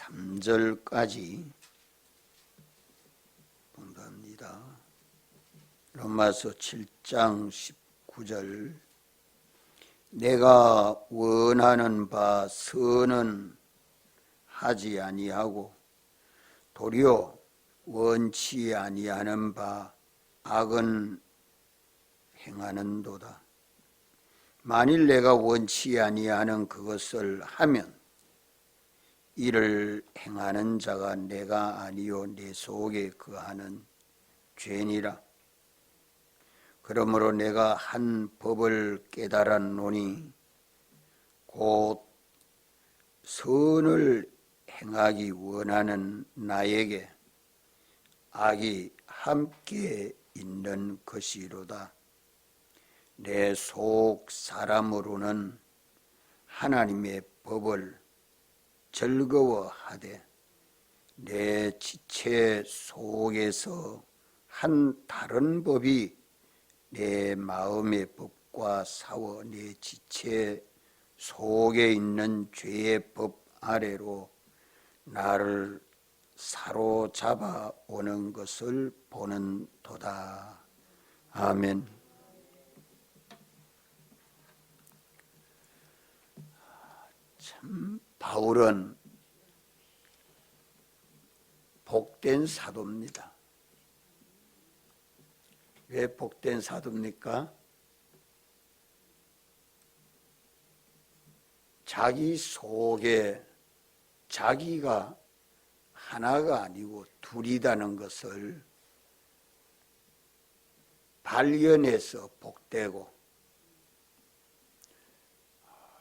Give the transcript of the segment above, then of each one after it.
3절까지 봉독합니다. 로마서 7장 19절. 내가 원하는 바 선은 하지 아니하고 도리어 원치 아니하는 바 악은 행하는도다. 만일 내가 원치 아니하는 그것을 하면 이를 행하는 자가 내가 아니요 내 속에 거하는 죄니라. 그러므로 내가 한 법을 깨달았노니 곧 선을 행하기 원하는 나에게 악이 함께 있는 것이로다. 내 속 사람으로는 하나님의 법을 즐거워하되 내 지체 속에서 한 다른 법이 내 마음의 법과 싸워 내 지체 속에 있는 죄의 법 아래로 나를 사로잡아 오는 것을 보는도다. 아멘. 참 바울은 복된 사도입니다. 왜 복된 사도입니까? 자기 속에 자기가 하나가 아니고 둘이라는 것을 발견해서 복되고,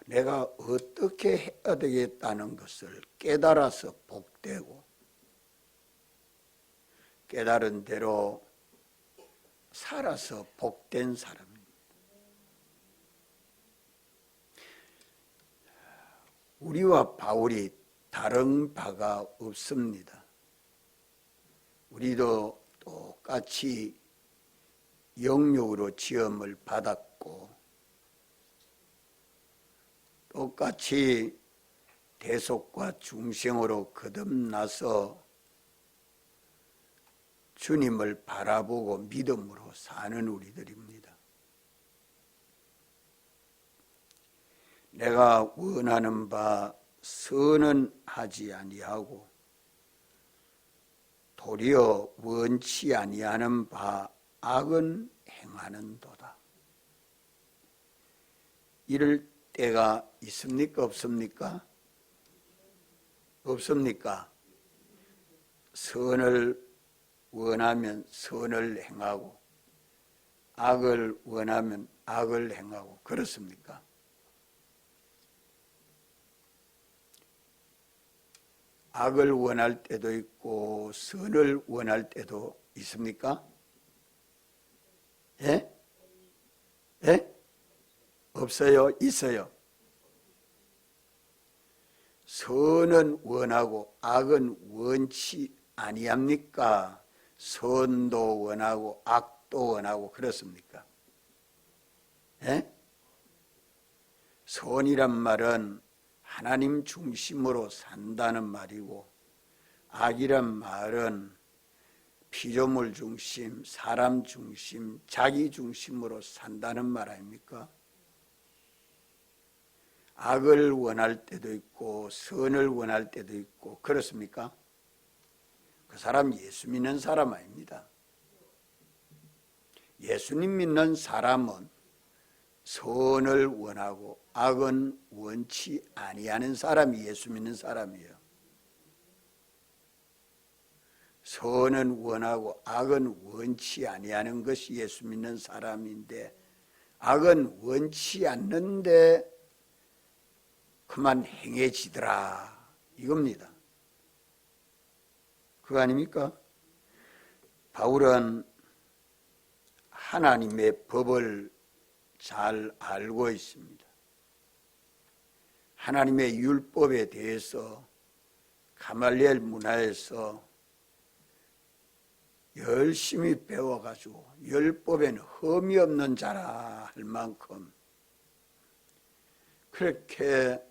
내가 어떻게 해야 되겠다는 것을 깨달아서 복되고, 깨달은 대로 살아서 복된 사람입니다. 우리와 바울이 다른 바가 없습니다. 우리도 똑같이 영육으로 지음을 받았고, 똑같이 대속과 중생으로 거듭나서 주님을 바라보고 믿음으로 사는 우리들입니다. 내가 원하는 바 선은 하지 아니하고 도리어 원치 아니하는 바 악은 행하는도다. 이럴 때가 있습니까? 없습니까? 없습니까? 선을 원하면 선을 행하고 악을 원하면 악을 행하고 그렇습니까? 악을 원할 때도 있고 선을 원할 때도 있습니까? 예? 예? 없어요? 있어요? 선은 원하고 악은 원치 아니합니까? 선도 원하고 악도 원하고 그렇습니까? 예? 선이란 말은 하나님 중심으로 산다는 말이고, 악이란 말은 피조물 중심, 사람 중심, 자기 중심으로 산다는 말 아닙니까? 악을 원할 때도 있고 선을 원할 때도 있고 그렇습니까? 그 사람 예수 믿는 사람 아닙니다. 예수님 믿는 사람은 선을 원하고 악은 원치 아니하는 사람이 예수 믿는 사람이에요. 선은 원하고 악은 원치 아니하는 것이 예수 믿는 사람인데, 악은 원치 않는데 그만 행해지더라 이겁니다. 그거 아닙니까? 바울은 하나님의 법을 잘 알고 있습니다. 하나님의 율법에 대해서 가말리엘 문화에서 열심히 배워가지고 율법에는 흠이 없는 자라 할 만큼 그렇게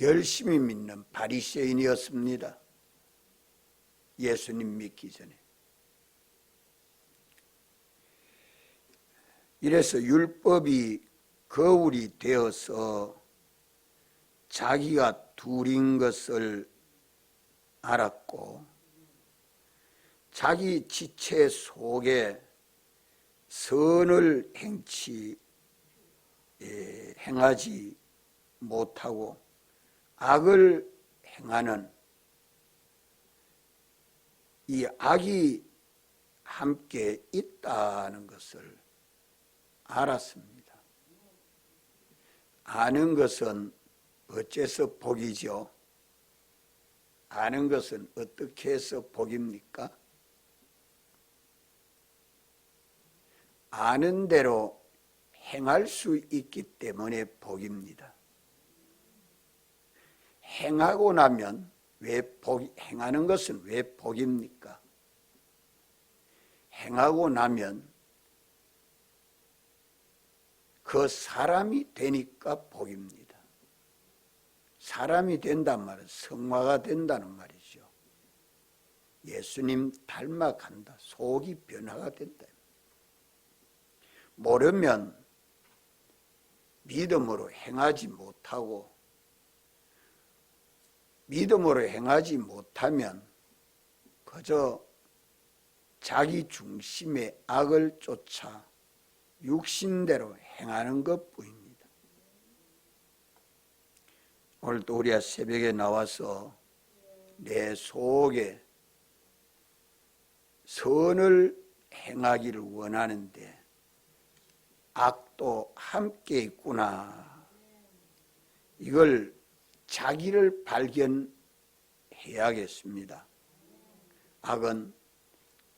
열심히 믿는 바리새인이었습니다. 예수님 믿기 전에. 이래서 율법이 거울이 되어서 자기가 둘인 것을 알았고 자기 지체 속에 선을 행하지 못하고 악을 행하는 이 악이 함께 있다는 것을 알았습니다. 아는 것은 어째서 복이죠? 아는 것은 어떻게 해서 복입니까? 아는 대로 행할 수 있기 때문에 복입니다. 행하고 나면 행하는 것은 왜 복입니까? 행하고 나면 그 사람이 되니까 복입니다. 사람이 된단 말은 성화가 된다는 말이죠. 예수님 닮아간다. 속이 변화가 된다. 모르면 믿음으로 행하지 못하고 믿음으로 행하지 못하면 그저 자기 중심의 악을 쫓아 육신대로 행하는 것뿐입니다. 오늘도 우리가 새벽에 나와서 내 속에 선을 행하기를 원하는데 악도 함께 있구나. 이걸 자기를 발견해야겠습니다. 악은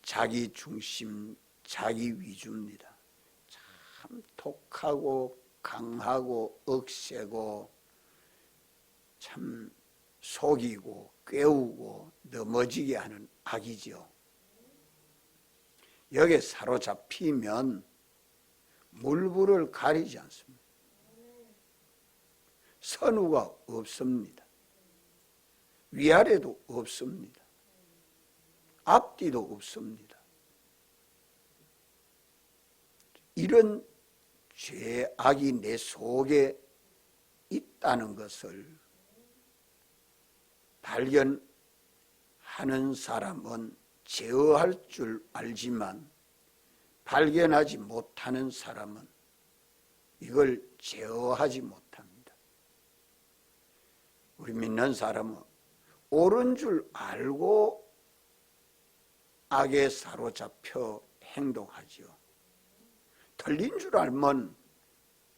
자기 중심, 자기 위주입니다. 참 독하고 강하고 억세고 참 속이고 깨우고 넘어지게 하는 악이죠. 여기에 사로잡히면 물불을 가리지 않습니다. 선우가 없습니다. 위아래도 없습니다. 앞뒤도 없습니다. 이런 죄악이 내 속에 있다는 것을 발견하는 사람은 제어할 줄 알지만 발견하지 못하는 사람은 이걸 제어하지 못합니다. 우리 믿는 사람은 옳은 줄 알고 악에 사로잡혀 행동하죠. 틀린 줄 알면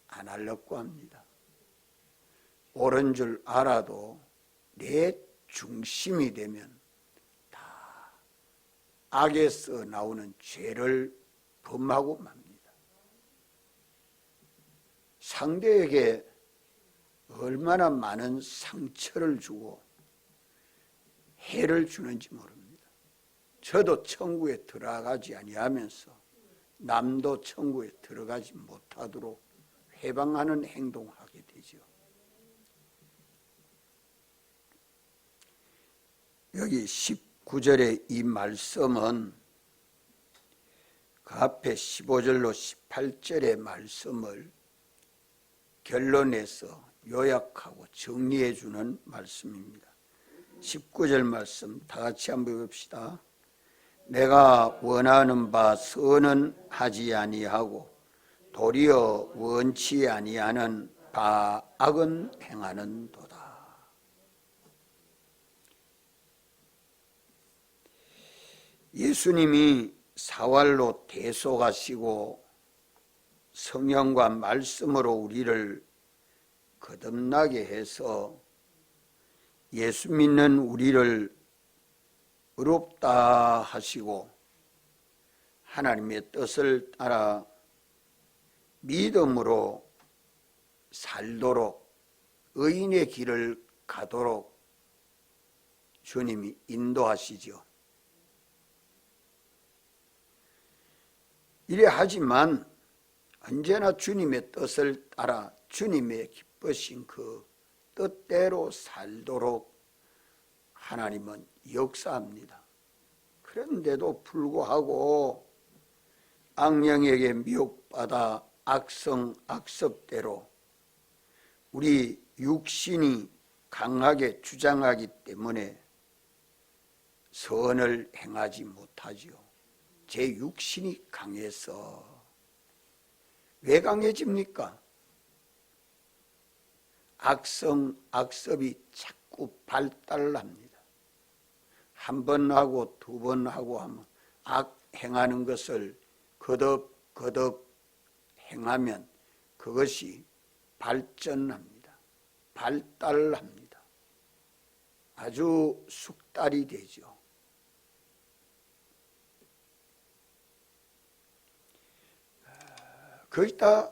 안 하려고 합니다. 옳은 줄 알아도 내 중심이 되면 다 악에서 나오는 죄를 범하고 맙니다. 상대에게 얼마나 많은 상처를 주고 해를 주는지 모릅니다. 저도 천국에 들어가지 아니하면서 남도 천국에 들어가지 못하도록 회방하는 행동을 하게 되죠. 여기 19절의 이 말씀은 그 앞에 15절로 18절의 말씀을 결론해서 요약하고 정리해 주는 말씀입니다. 19절 말씀 다 같이 한번 봅시다. 내가 원하는 바 선은 하지 아니하고 도리어 원치 아니하는 바 악은 행하는도다. 예수님이 사활로 대속하시고 성령과 말씀으로 우리를 거듭나게 해서 예수 믿는 우리를 의롭다 하시고 하나님의 뜻을 따라 믿음으로 살도록 의인의 길을 가도록 주님이 인도하시죠. 이래 하지만 언제나 주님의 뜻을 따라 주님의 기쁘신 그 뜻대로 살도록 하나님은 역사합니다. 그런데도 불구하고 악령에게 미혹받아 악성악습대로 우리 육신이 강하게 주장하기 때문에 선을 행하지 못하지요. 제 육신이 강해서. 왜 강해집니까? 악성악습이 자꾸 발달합니다. 한 번 하고 두 번 하고 하면 행하는 것을 거듭 행하면 그것이 발전합니다. 발달합니다. 아주 숙달이 되죠. 그것이 다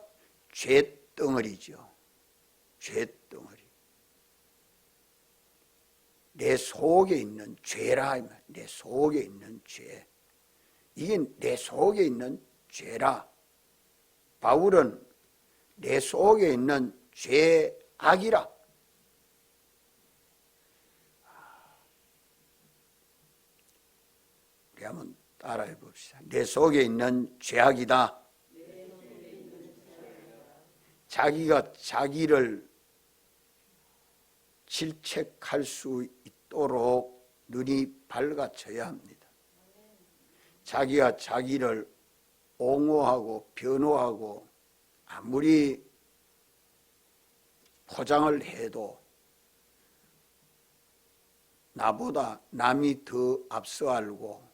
죄덩어리죠. 죄덩어리. 내 속에 있는 죄라. 내 속에 있는 죄. 이게 내 속에 있는 죄라. 바울은 내 속에 있는 죄악이라. 우리 한번 따라해 봅시다. 내 속에 있는 죄악이다. 자기가 자기를 질책할 수 있도록 눈이 밝아져야 합니다. 자기가 자기를 옹호하고 변호하고 아무리 포장을 해도 나보다 남이 더 앞서 알고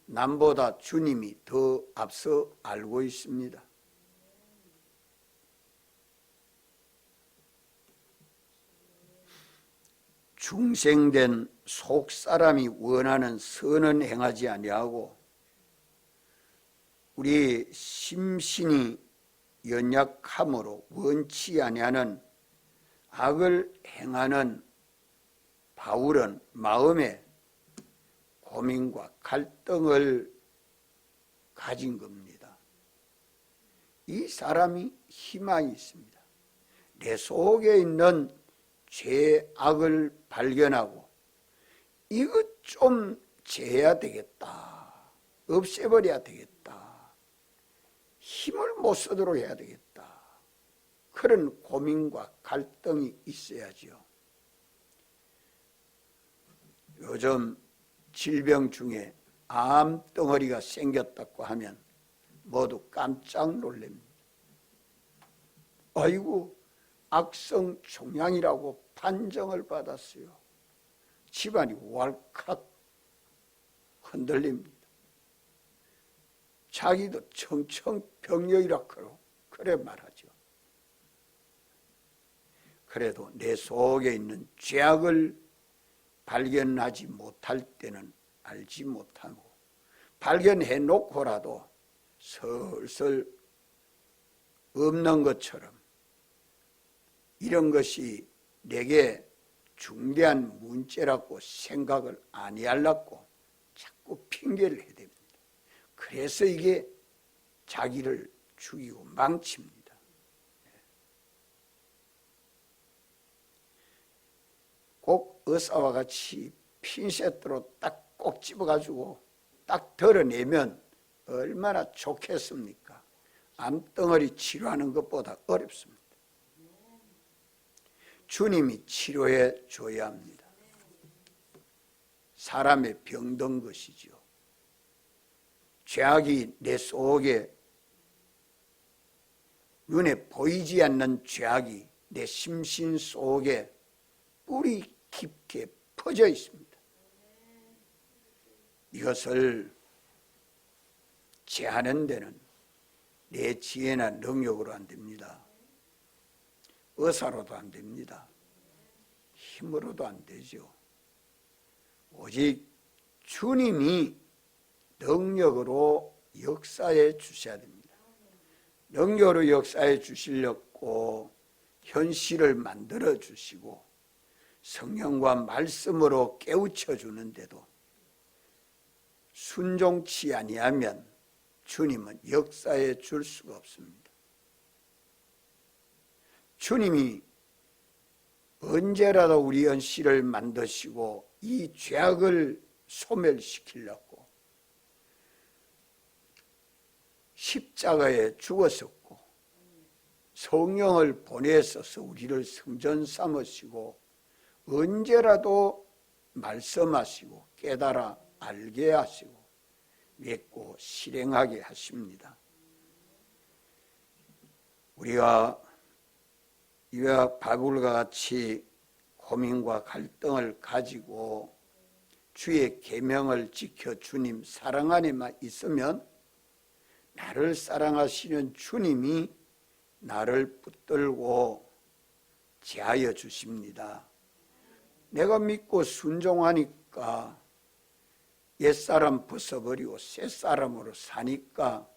남보다 주님이 더 앞서 알고 있습니다. 중생된 속사람이 원하는 선은 행하지 아니하고 우리 심신이 연약함으로 원치 아니하는 악을 행하는 바울은 마음에 고민과 갈등을 가진 겁니다. 이 사람이 희망이 있습니다. 내 속에 있는 죄악을 발견하고 이것 좀 제해야 되겠다. 없애버려야 되겠다. 힘을 못 쓰도록 해야 되겠다. 그런 고민과 갈등이 있어야죠. 요즘 질병 중에 암덩어리가 생겼다고 하면 모두 깜짝 놀랍니다. 아이고, 악성 종양이라고 판정을 받았어요. 집안이 왈칵 흔들립니다. 자기도 청청병력이라 그래 말하죠. 그래도 내 속에 있는 죄악을 발견하지 못할 때는 알지 못하고 발견해 놓고라도 슬슬 없는 것처럼 이런 것이 내게 중대한 문제라고 생각을 아니하려고 자꾸 핑계를 해야 됩니다. 그래서 이게 자기를 죽이고 망칩니다. 꼭 의사와 같이 핀셋으로 딱 꼭 집어가지고 딱 덜어내면 얼마나 좋겠습니까? 암덩어리 치료하는 것보다 어렵습니다. 주님이 치료해 줘야 합니다. 사람의 병든 것이죠. 죄악이 내 속에 눈에 보이지 않는 죄악이 내 심신 속에 뿌리 깊게 퍼져 있습니다. 이것을 제하는 데는 내 지혜나 능력으로 안 됩니다. 의사로도 안 됩니다. 힘으로도 안 되죠. 오직 주님이 능력으로 역사해 주셔야 됩니다. 능력으로 역사해 주시려고 현실을 만들어 주시고 성령과 말씀으로 깨우쳐 주는데도 순종치 아니하면 주님은 역사해 줄 수가 없습니다. 주님이 언제라도 우리 연씨를 만드시고 이 죄악을 소멸시키려고 십자가에 죽었었고 성령을 보내셔서 우리를 성전 삼으시고 언제라도 말씀하시고 깨달아 알게 하시고 믿고 실행하게 하십니다. 우리가 이와 바울과 같이 고민과 갈등을 가지고 주의 계명을 지켜 주님 사랑 안에만 있으면 나를 사랑하시는 주님이 나를 붙들고 제하여 주십니다. 내가 믿고 순종하니까 옛사람 벗어버리고 새사람으로 사니까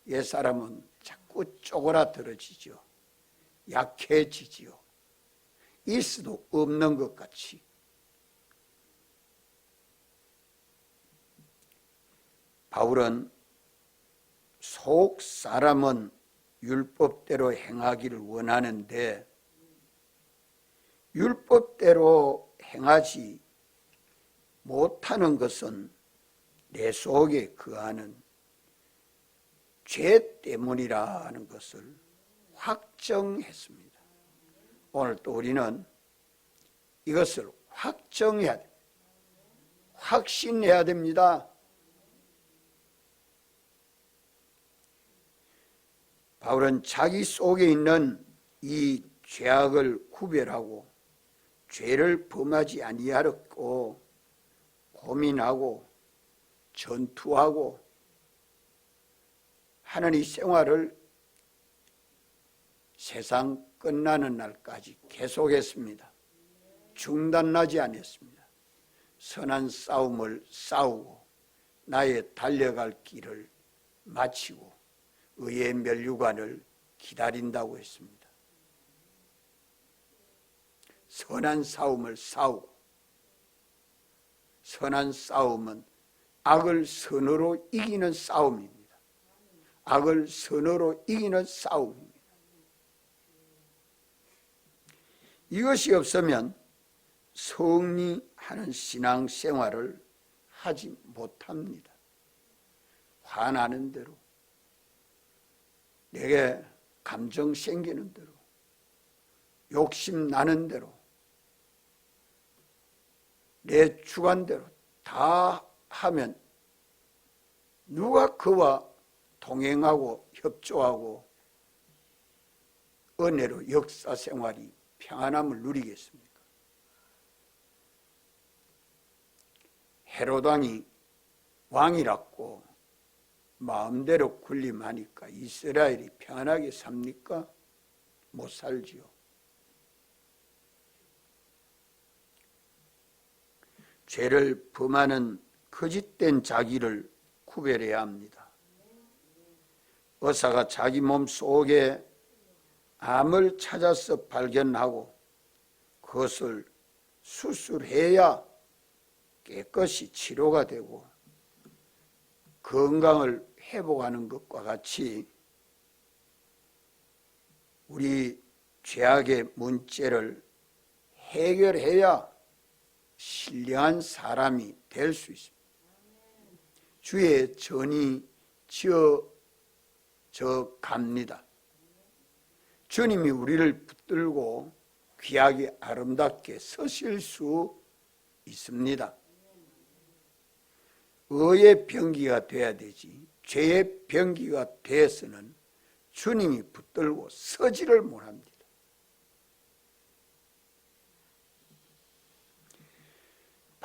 옛사람은 자꾸 쪼그라들어지죠. 약해지지요. 있을 수도 없는 것 같이. 바울은 속 사람은 율법대로 행하기를 원하는데 율법대로 행하지 못하는 것은 내 속에 거하는 죄 때문이라는 것을 확정했습니다. 오늘 또 우리는 이것을 확정해야 됩니다. 확신해야 됩니다. 바울은 자기 속에 있는 이 죄악을 구별하고 죄를 범하지 아니하려고 고민하고 전투하고 하는 이 생활을 세상 끝나는 날까지 계속했습니다. 중단하지 않았습니다. 선한 싸움을 싸우고 나의 달려갈 길을 마치고 의의 멸류관을 기다린다고 했습니다. 선한 싸움을 싸우고 선한 싸움은 악을 선으로 이기는 싸움입니다. 악을 선으로 이기는 싸움입니다. 이것이 없으면 성리하는 신앙생활을 하지 못합니다. 화나는 대로 내게 감정 생기는 대로 욕심 나는 대로 내 주관대로 다 하면 누가 그와 동행하고 협조하고 은혜로 역사생활이 평안함을 누리겠습니까? 헤롯 왕이 왕이라고 마음대로 군림하니까 이스라엘이 평안하게 삽니까? 못 살지요. 죄를 범하는 거짓된 자기를 구별해야 합니다. 의사가 자기 몸 속에 암을 찾아서 발견하고 그것을 수술해야 깨끗이 치료가 되고 건강을 회복하는 것과 같이 우리 죄악의 문제를 해결해야 신령한 사람이 될 수 있습니다. 주의 전이 지어져 갑니다. 주님이 우리를 붙들고 귀하게 아름답게 서실 수 있습니다. 의의 병기가 돼야 되지 죄의 병기가 돼서는 주님이 붙들고 서지를 못합니다.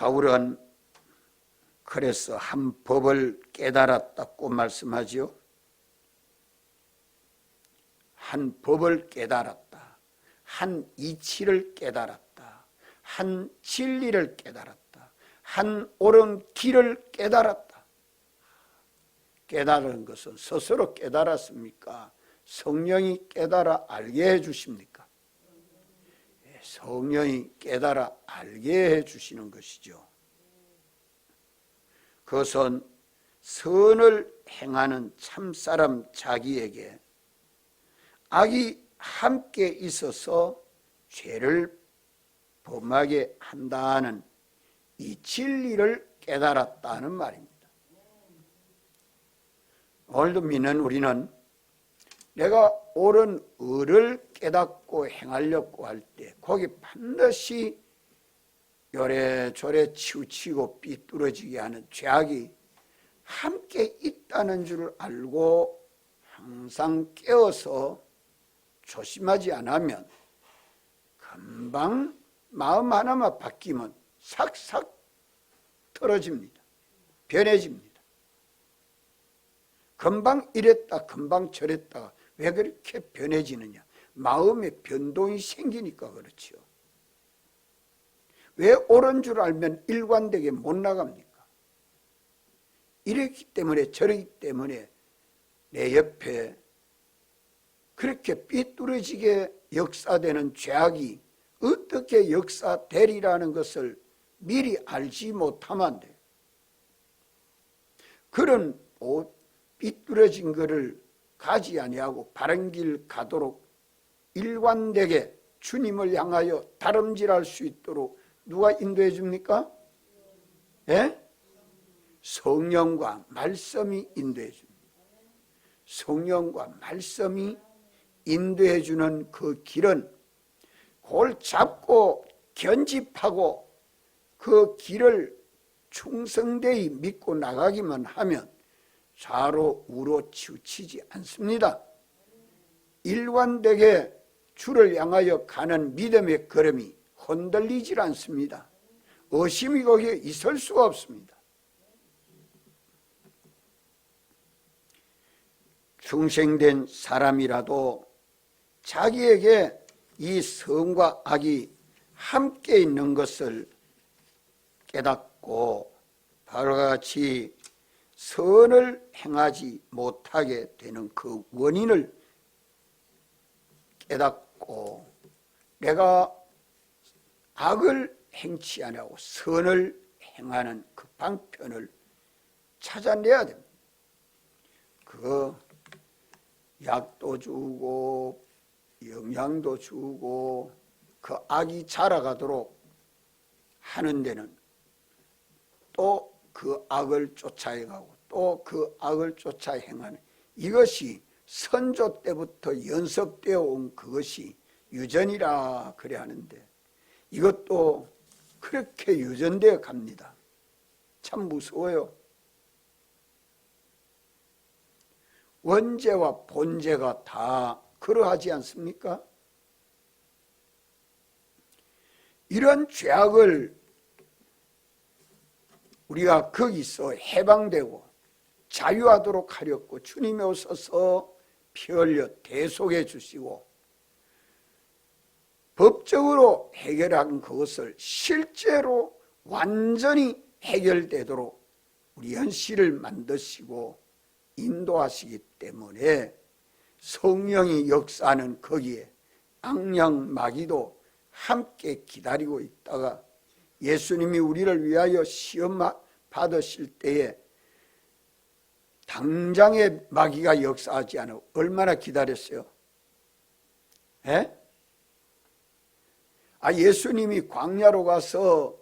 바울은 그래서 한 법을 깨달았다고 말씀하죠. 한 법을 깨달았다. 한 이치를 깨달았다. 한 진리를 깨달았다. 한 옳은 길을 깨달았다. 깨달은 것은 스스로 깨달았습니까? 성령이 깨달아 알게 해주십니까? 성령이 깨달아 알게 해주시는 것이죠. 그것은 선을 행하는 참사람 자기에게 악이 함께 있어서 죄를 범하게 한다는 이 진리를 깨달았다는 말입니다. 오늘도 믿는 우리는 내가 옳은 의를 깨닫고 행하려고 할 때 거기 반드시 요래조래 치우치고 삐뚤어지게 하는 죄악이 함께 있다는 줄 알고 항상 깨어서 조심하지 않으면 금방 마음 하나만 바뀌면 싹싹 틀어집니다. 변해집니다. 금방 이랬다 금방 저랬다. 왜 그렇게 변해지느냐? 마음에 변동이 생기니까 그렇지요. 왜 옳은 줄 알면 일관되게 못 나갑니까? 이랬기 때문에 저랬기 때문에 내 옆에 그렇게 삐뚤어지게 역사되는 죄악이 어떻게 역사되리라는 것을 미리 알지 못하면 안 돼요. 그런 삐뚤어진 것을 가지 아니하고 바른 길 가도록 일관되게 주님을 향하여 다름질할 수 있도록 누가 인도해 줍니까? 예? 성령과 말씀이 인도해 줍니다. 성령과 말씀이 인도해 주는 그 길은 그걸 잡고 견집하고 그 길을 충성되이 믿고 나가기만 하면 좌로 우로 치우치지 않습니다. 일관되게 주를 향하여 가는 믿음의 걸음이 흔들리질 않습니다. 의심이 거기에 있을 수가 없습니다. 중생된 사람이라도 자기에게 이 선과 악이 함께 있는 것을 깨닫고 바로 같이 선을 행하지 못하게 되는 그 원인을 깨닫고 내가 악을 행치 아니하고 선을 행하는 그 방편을 찾아내야 됩니다. 그 약도 주고 영양도 주고 그 악이 자라가도록 하는 데는 또 그 악을 쫓아가고 또 그 악을 쫓아 행하는 이것이 선조 때부터 연습되어 온 그것이 유전이라 그래 하는데 이것도 그렇게 유전되어 갑니다. 참 무서워요. 원죄와 본죄가 다 그러하지 않습니까? 이런 죄악을 우리가 거기서 해방되고 자유하도록 하렸고 주님이 오셔서 피 흘려 대속해 주시고 법적으로 해결한 그것을 실제로 완전히 해결되도록 우리 현실을 만드시고 인도하시기 때문에 성령이 역사하는 거기에 악령 마귀도 함께 기다리고 있다가 예수님이 우리를 위하여 시험 받으실 때에 당장에 마귀가 역사하지 않아 얼마나 기다렸어요? 예? 예수님이 광야로 가서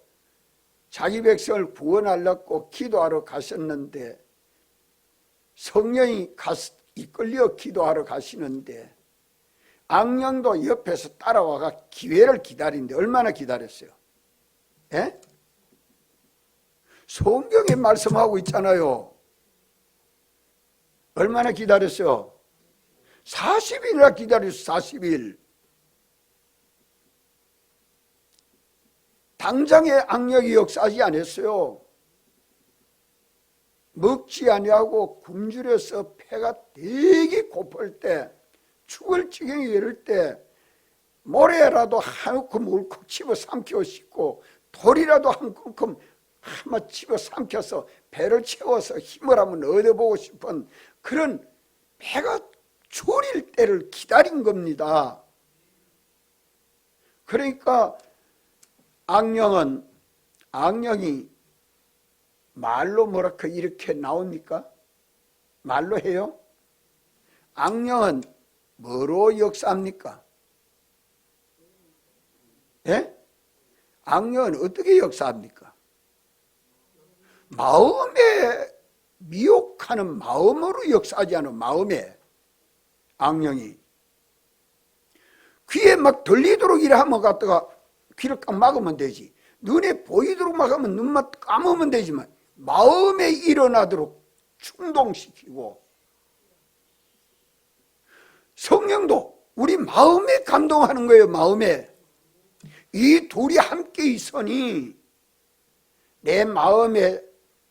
자기 백성을 구원하려고 기도하러 가셨는데 성령이 이끌려 기도하러 가시는데 악령도 옆에서 따라와가 기회를 기다리는데 얼마나 기다렸어요? 예? 성경에 말씀하고 있잖아요. 얼마나 기다렸어요? 40일이나 기다렸어요. 40일. 당장에 악력이 역사하지 않았어요. 먹지 아니하고 굶주려서 폐가 되게 고플 때 죽을 지경에 이를 때 모래라도 한 움큼 울컥 집어 삼켜 씻고 돌이라도 한 움큼 한번 집어 삼켜서 배를 채워서 힘을 한번 얻어보고 싶은 그런 배가 졸일 때를 기다린 겁니다. 그러니까 악령이 말로 뭐랄까 이렇게 나옵니까? 말로 해요? 악령은 뭐로 역사합니까? 예? 악령은 어떻게 역사합니까? 마음에 미혹하는 마음으로 역사하지 않은 마음에 악령이 귀에 막 들리도록 이래 하면 갖다가 귀를 꽉 막으면 되지. 눈에 보이도록 막으면 눈만 감으면 되지만 마음에 일어나도록 충동시키고 성령도 우리 마음에 감동하는 거예요. 마음에 이 둘이 함께 있으니 내 마음에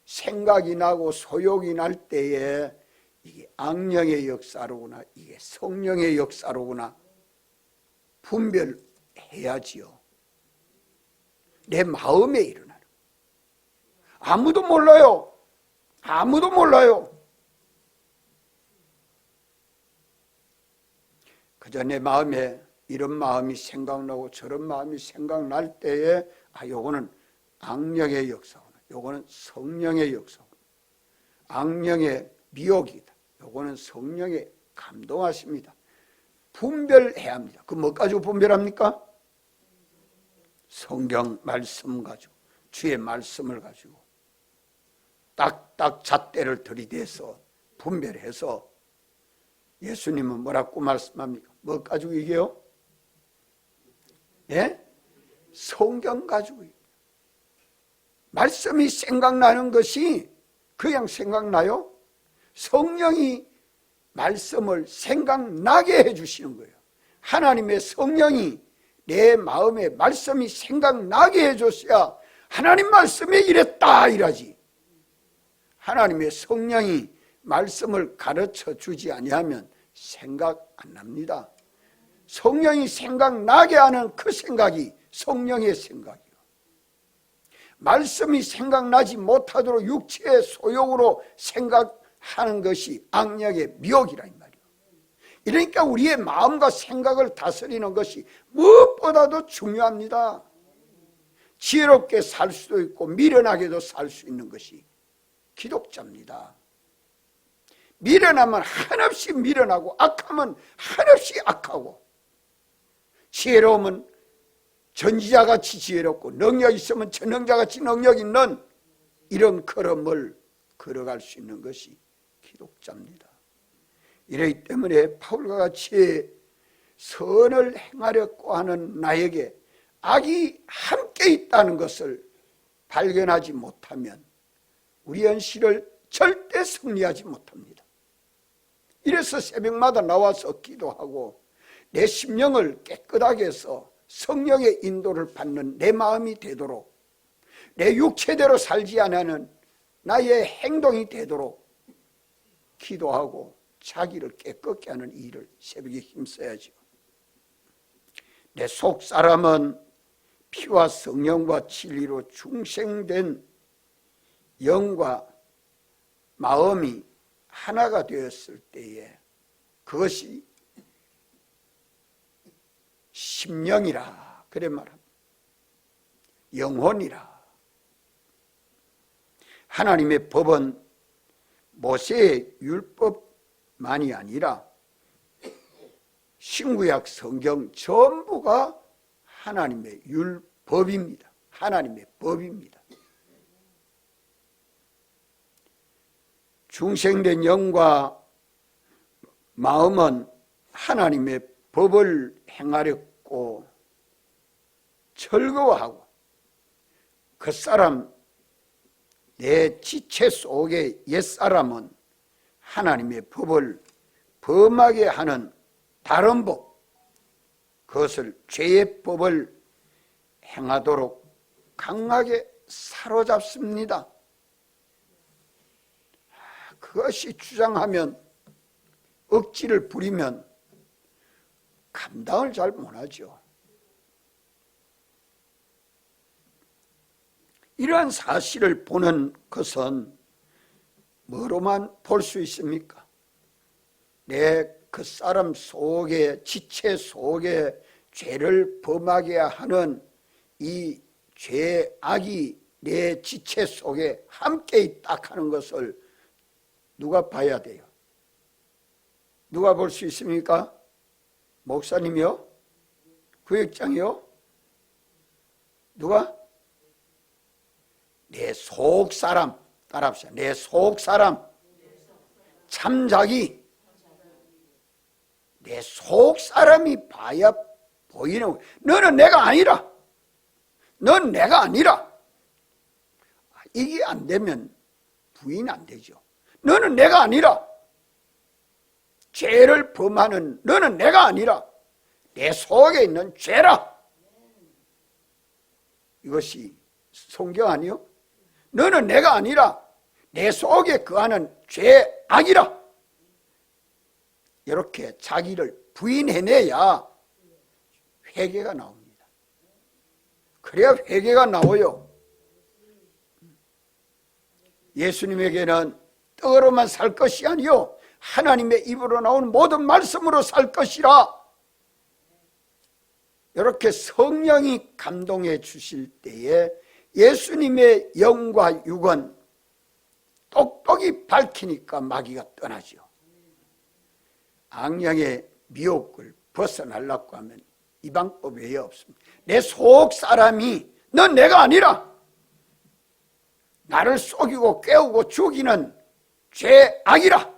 생각이 나고 소욕이 날 때에 이게 악령의 역사로구나 이게 성령의 역사로구나 분별해야지요. 내 마음에 일어나는 아무도 몰라요. 아무도 몰라요. 그저 내 마음에 이런 마음이 생각나고 저런 마음이 생각날 때에 요거는 악령의 역사구나. 요거는 성령의 역사구나. 악령의 미혹이다. 요거는 성령의 감동하십니다. 분별해야 합니다. 그 뭐 가지고 분별합니까? 성경 말씀 가지고 주의 말씀을 가지고 딱딱 잣대를 들이대서 분별해서 예수님은 뭐라고 말씀합니까? 뭐 가지고 얘기해요? 예? 성경 가지고 말씀이 생각나는 것이 그냥 생각나요? 성령이 말씀을 생각나게 해주시는 거예요. 하나님의 성령이 내 마음에 말씀이 생각나게 해줬어야 하나님 말씀에 이랬다 이라지. 하나님의 성령이 말씀을 가르쳐 주지 아니하면 생각 안 납니다. 성령이 생각나게 하는 그 생각이 성령의 생각이요. 말씀이 생각나지 못하도록 육체의 소욕으로 생각하는 것이 악령의 미혹이라 이 말이에요. 그러니까 우리의 마음과 생각을 다스리는 것이 무엇보다도 중요합니다. 지혜롭게 살 수도 있고 미련하게도 살 수 있는 것이 기독자입니다. 미련하면 한없이 미련하고 악하면 한없이 악하고 지혜로우면 전지자같이 지혜롭고 능력 있으면 전능자같이 능력 있는 이런 걸음을 걸어갈 수 있는 것이 기독자입니다. 이러기 때문에 바울과 같이 선을 행하려고 하는 나에게 악이 함께 있다는 것을 발견하지 못하면 우리 현실을 절대 승리하지 못합니다. 이래서 새벽마다 나와서 기도하고 내 심령을 깨끗하게 해서 성령의 인도를 받는 내 마음이 되도록 내 육체대로 살지 않는 나의 행동이 되도록 기도하고 자기를 깨끗게 하는 일을 새벽에 힘써야죠. 내 속사람은 피와 성령과 진리로 중생된 영과 마음이 하나가 되었을 때에 그것이 심령이라 그래 말합니다. 영혼이라. 하나님의 법은 모세의 율법만이 아니라 신구약 성경 전부가 하나님의 율법입니다. 하나님의 법입니다. 중생된 영과 마음은 하나님의 법을 행하려고 즐거워하고 그 사람 내 지체 속의 옛사람은 하나님의 법을 범하게 하는 다른 법, 그것을 죄의 법을 행하도록 강하게 사로잡습니다. 그것이 주장하면 억지를 부리면 감당을 잘 못하죠. 이러한 사실을 보는 것은 뭐로만 볼 수 있습니까? 내 그 사람 속에 지체 속에 죄를 범하게 하는 이 죄악이 내 지체 속에 함께 있다 하는 것을 누가 봐야 돼요? 누가 볼 수 있습니까? 목사님이요? 구역장이요? 누가? 내 속사람. 따라합시다. 내 속사람. 참자기. 내 속사람이 봐야 보이는 거야. 너는 내가 아니라. 넌 내가 아니라. 이게 안 되면 부인 안 되죠. 너는 내가 아니라. 죄를 범하는 너는 내가 아니라 내 속에 있는 죄라. 이것이 성경 아니요? 너는 내가 아니라 내 속에 거하는 죄악이라. 이렇게 자기를 부인해내야 회개가 나옵니다. 그래야 회개가 나와요. 예수님에게는 떡으로만 살 것이 아니요 하나님의 입으로 나오는 모든 말씀으로 살 것이라. 이렇게 성령이 감동해 주실 때에 예수님의 영과 육은 똑똑히 밝히니까 마귀가 떠나죠. 악령의 미혹을 벗어나려고 하면 이 방법 외에 없습니다. 내 속 사람이 넌 내가 아니라 나를 속이고 깨우고 죽이는 죄악이라.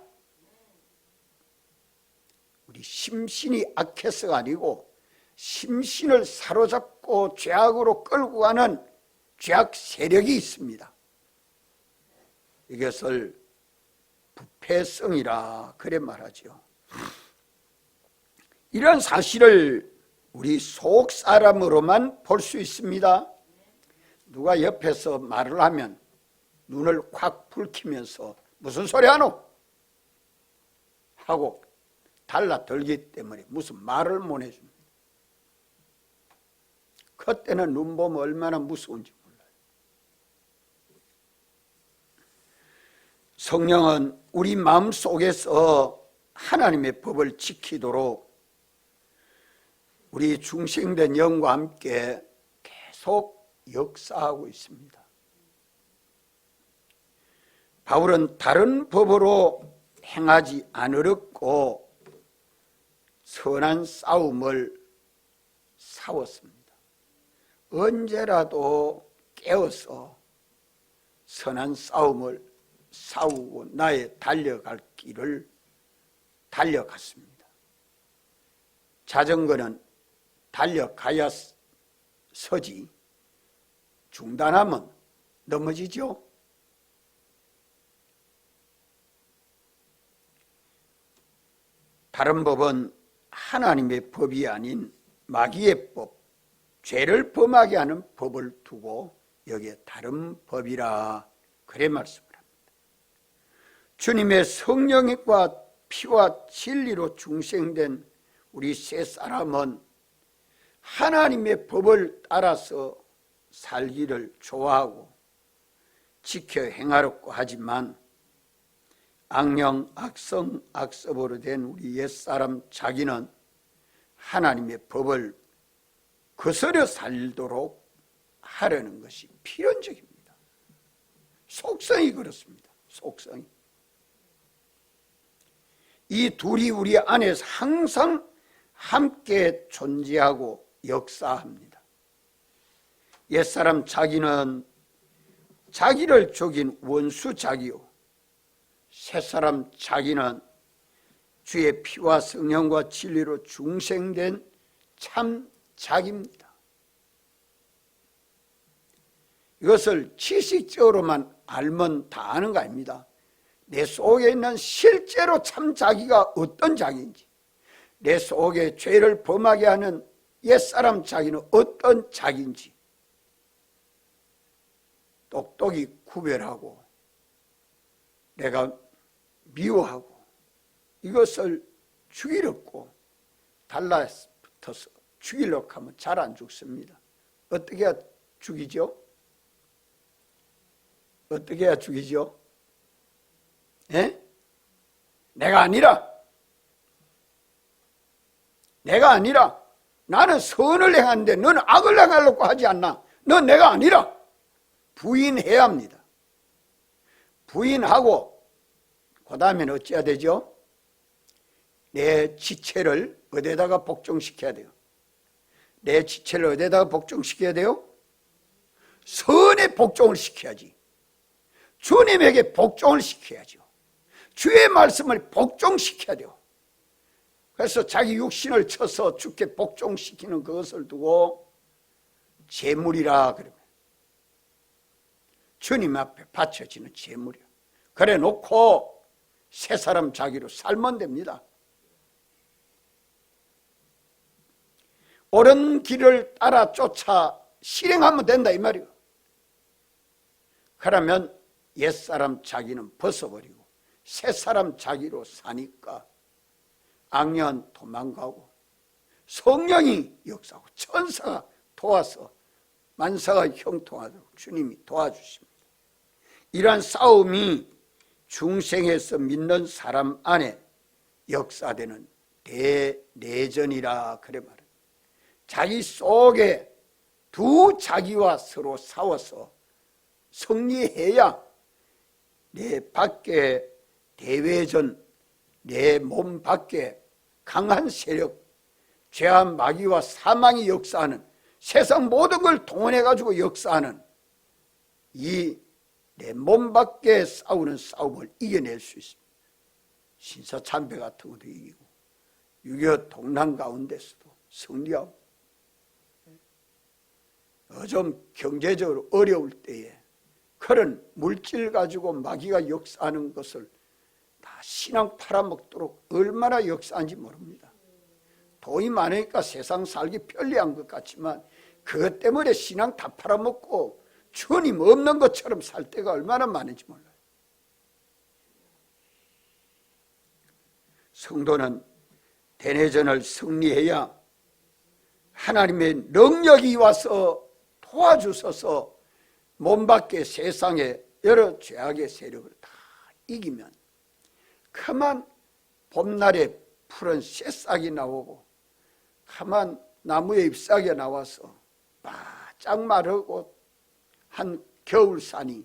우리 심신이 악해서가 아니고 심신을 사로잡고 죄악으로 끌고 가는 죄악 세력이 있습니다. 이것을 부패성이라 그래 말하죠. 이런 사실을 우리 속 사람으로만 볼 수 있습니다. 누가 옆에서 말을 하면 눈을 확 붉히면서 무슨 소리 하노? 하고 달라들기 때문에 무슨 말을 못 해줍니다. 그때는 눈 보면 얼마나 무서운지 몰라요. 성령은 우리 마음속에서 하나님의 법을 지키도록 우리 중생된 영과 함께 계속 역사하고 있습니다. 바울은 다른 법으로 행하지 않으렸고 선한 싸움을 싸웠습니다. 언제라도 깨어서 선한 싸움을 싸우고 나의 달려갈 길을 달려갔습니다. 자전거는 달려가야 서지 중단하면 넘어지죠. 다른 법은 하나님의 법이 아닌 마귀의 법, 죄를 범하게 하는 법을 두고 여기에 다른 법이라 그래 말씀을 합니다. 주님의 성령과 피와 진리로 중생된 우리 세 사람은 하나님의 법을 따라서 살기를 좋아하고 지켜 행하려고 하지만 악령, 악성, 악습으로 된 우리 옛사람 자기는 하나님의 법을 거스려 살도록 하려는 것이 필연적입니다. 속성이 그렇습니다. 속성이. 이 둘이 우리 안에서 항상 함께 존재하고 역사합니다. 옛사람 자기는 자기를 죽인 원수 자기요, 새사람 자기는 주의 피와 성령과 진리로 중생된 참 자기입니다. 이것을 지식적으로만 알면 다 아는 거 아닙니다. 내 속에 있는 실제로 참 자기가 어떤 자기인지, 내 속에 죄를 범하게 하는 옛사람 자기는 어떤 자기인지 똑똑히 구별하고 내가 미워하고 이것을 죽이려고 달라붙어서 죽이려고 하면 잘 안 죽습니다. 어떻게 해야 죽이죠? 어떻게 해야 죽이죠? 예? 내가 아니라 나는 선을 행하는데 너는 악을 행하려고 하지 않나? 넌 내가 아니라 부인해야 합니다. 부인하고 그 다음에는 어찌해야 되죠? 내 지체를 어디에다가 복종시켜야 돼요? 내 지체를 어디에다가 복종시켜야 돼요? 선의 복종을 시켜야지. 주님에게 복종을 시켜야죠. 주의 말씀을 복종시켜야 돼요. 그래서 자기 육신을 쳐서 주께 복종시키는 그것을 두고 제물이라 그러면 주님 앞에 바쳐지는 제물이야. 그래 놓고 새 사람 자기로 살면 됩니다. 옳은 길을 따라 쫓아 실행하면 된다 이 말이에요. 그러면 옛사람 자기는 벗어버리고 새사람 자기로 사니까 악년 도망가고 성령이 역사하고 천사가 도와서 만사가 형통하도록 주님이 도와주십니다. 이러한 싸움이 중생에서 믿는 사람 안에 역사되는 대내전이라 그래 말합니다. 자기 속에 두 자기와 서로 싸워서 승리해야 내 밖에 대외전, 내 몸 밖에 강한 세력, 죄와 마귀와 사망이 역사하는 세상 모든 걸 동원해가지고 역사하는 이 내 몸 밖에 싸우는 싸움을 이겨낼 수 있습니다. 신사참배 같은 것도 이기고 6.25 동란 가운데서도 승리하고 좀 경제적으로 어려울 때에 그런 물질 가지고 마귀가 역사하는 것을 다 신앙 팔아먹도록 얼마나 역사한지 모릅니다. 돈이 많으니까 세상 살기 편리한 것 같지만 그것 때문에 신앙 다 팔아먹고 주님 없는 것처럼 살 때가 얼마나 많은지 몰라요. 성도는 대내전을 승리해야 하나님의 능력이 와서 도와주셔서 몸 밖의 세상의 여러 죄악의 세력을 다 이기면 가만 봄날에 푸른 새싹이 나오고 가만 나무에 잎사귀가 나와서 바짝 마르고 한 겨울산이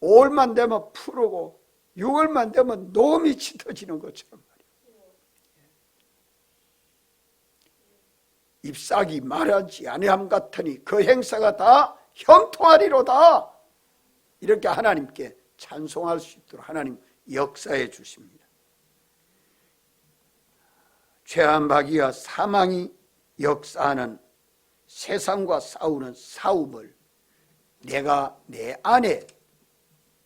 5월만 되면 푸르고 6월만 되면 놈이 짙어지는 것처럼 말이에요. 잎사귀 마르지 아니함 같으니 그 행사가 다 형통하리로다. 이렇게 하나님께 찬송할 수 있도록 하나님 역사해 주십니다. 죄와 마귀와 사망이 역사하는 세상과 싸우는 싸움을 내가 내 안에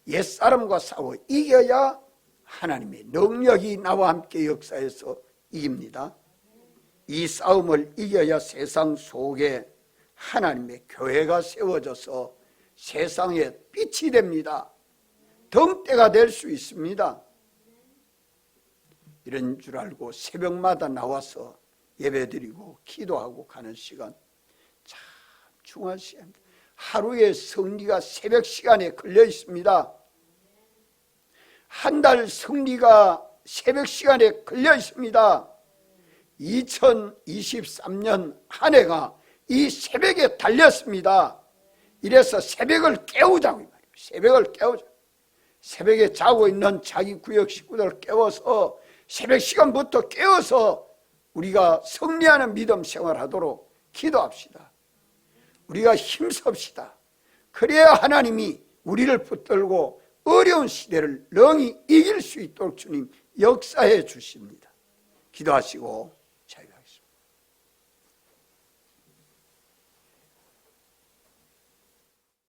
옛사람과 싸워 이겨야 하나님의 능력이 나와 함께 역사해서 이깁니다. 이 싸움을 이겨야 세상 속에 하나님의 교회가 세워져서 세상에 빛이 됩니다. 등대가 될 수 있습니다. 이런 줄 알고 새벽마다 나와서 예배드리고 기도하고 가는 시간 참 중요한 시간입니다. 하루의 승리가 새벽 시간에 걸려 있습니다. 한 달 승리가 새벽 시간에 걸려 있습니다. 2023년 한 해가 이 새벽에 달렸습니다. 이래서 새벽을 깨우자고 이 말이에요. 새벽을 깨우자. 새벽에 자고 있는 자기 구역 식구들을 깨워서 새벽 시간부터 깨워서 우리가 승리하는 믿음 생활하도록 기도합시다. 우리가 힘섭시다. 그래야 하나님이 우리를 붙들고 어려운 시대를 능히 이길 수 있도록 주님 역사해 주십니다. 기도하시고